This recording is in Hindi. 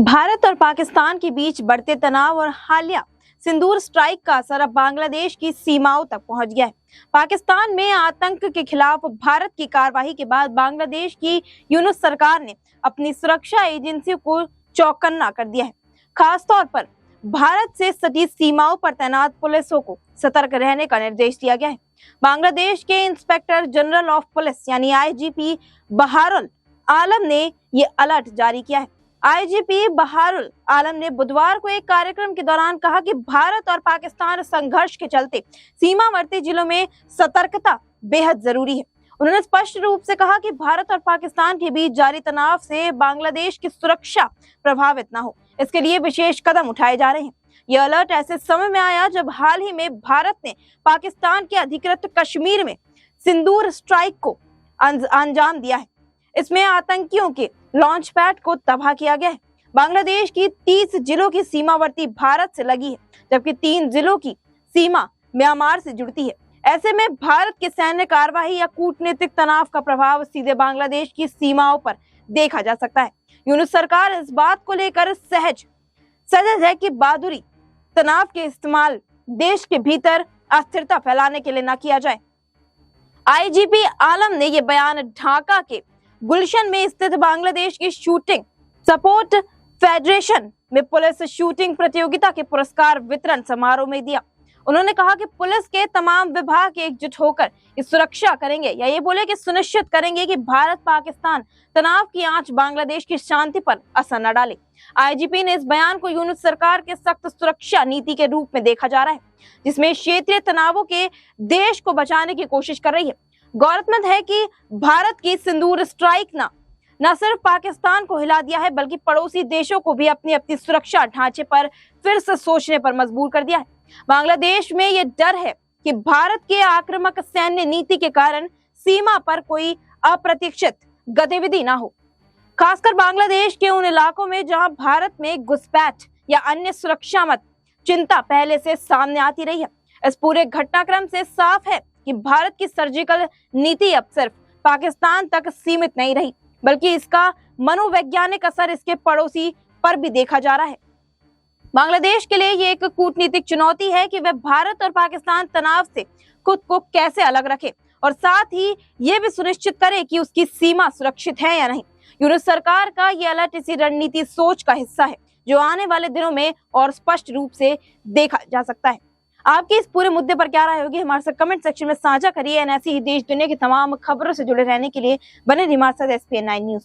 भारत और पाकिस्तान के बीच बढ़ते तनाव और हालिया सिंदूर स्ट्राइक का असर अब बांग्लादेश की सीमाओं तक पहुंच गया है। पाकिस्तान में आतंक के खिलाफ भारत की कार्रवाई के बाद बांग्लादेश की यूनुस सरकार ने अपनी सुरक्षा एजेंसियों को चौकन्ना कर दिया है। खासतौर पर भारत से सटी सीमाओं पर तैनात पुलिसों को सतर्क रहने का निर्देश दिया गया है। बांग्लादेश के इंस्पेक्टर जनरल ऑफ पुलिस यानी आईजीपी बहारुल आलम ने ये अलर्ट जारी किया है। आईजीपी बहारुल आलम ने बुधवार को एक कार्यक्रम के दौरान कहा कि भारत और पाकिस्तान संघर्ष के चलते सीमावर्ती जिलों में सतर्कता बेहद जरूरी है। उन्होंने स्पष्ट रूप से कहा कि भारत और पाकिस्तान के बीच जारी तनाव से बांग्लादेश की सुरक्षा प्रभावित न हो, इसके लिए विशेष कदम उठाए जा रहे हैं। यह अलर्ट ऐसे समय में आया जब हाल ही में भारत ने पाकिस्तान के अधिकृत कश्मीर में सिंदूर स्ट्राइक को अंजाम दिया है। इसमें आतंकियों के लॉन्च पैड को तबाह किया गया है। बांग्लादेश की 30 जिलों की सीमावर्ती भारत से लगी है, जबकि 3 जिलों की सीमा म्यांमार से जुड़ती है। ऐसे में भारत के सैन्य कार्रवाई या कूटनीतिक तनाव का प्रभाव सीधे बांग्लादेश की सीमाओं पर देखा जा सकता है। यूनुस सरकार इस बात को लेकर सजग है कि बहादुरी तनाव के इस्तेमाल देश के भीतर अस्थिरता फैलाने के लिए न किया जाए। आईजीपी आलम ने यह बयान ढाका के गुलशन में स्थित बांग्लादेश की शूटिंग सपोर्ट फेडरेशन में पुलिस शूटिंग प्रतियोगिता के पुरस्कार वितरण समारोह में दिया। उन्होंने कहा कि पुलिस के तमाम विभाग एकजुट होकर इस सुरक्षा करेंगे या ये बोले कि सुनिश्चित करेंगे कि भारत पाकिस्तान तनाव की आंच बांग्लादेश की शांति पर असर न डाले। आईजीपी ने इस बयान को यूनुस सरकार के सख्त सुरक्षा नीति के रूप में देखा जा रहा है, जिसमें क्षेत्रीय तनावों के देश को बचाने की कोशिश कर रही है। गौरतलब है कि भारत की सिंदूर स्ट्राइक न सिर्फ पाकिस्तान को हिला दिया है, बल्कि पड़ोसी देशों को भी अपनी अपनी सुरक्षा ढांचे पर फिर से सोचने पर मजबूर कर दिया है। बांग्लादेश में ये डर है कि भारत के आक्रामक सैन्य नीति के कारण सीमा पर कोई अप्रत्याशित गतिविधि ना हो, खासकर बांग्लादेश के उन इलाकों में जहां भारत में घुसपैठ या अन्य सुरक्षा मत चिंता पहले से सामने आती रही है। इस पूरे घटनाक्रम से साफ है कि भारत की सर्जिकल नीति अब सिर्फ पाकिस्तान तक सीमित नहीं रही, बल्कि इसका मनोवैज्ञानिक असर इसके पड़ोसी पर भी देखा जा रहा है। बांग्लादेश के लिए ये एक कूटनीतिक चुनौती है कि वह भारत और पाकिस्तान तनाव से खुद को कैसे अलग रखे और साथ ही ये भी सुनिश्चित करे कि उसकी सीमा सुरक्षित है या नहीं। यूनुस सरकार का ये अलर्ट इसी रणनीति सोच का हिस्सा है, जो आने वाले दिनों में और स्पष्ट रूप से देखा जा सकता है। आपकी इस पूरे मुद्दे पर क्या राय होगी, हमारे साथ कमेंट सेक्शन में साझा करिए। ऐसी ही देश दुनिया की तमाम खबरों से जुड़े रहने के लिए बने रहिए हमारे साथ SPN9 न्यूज।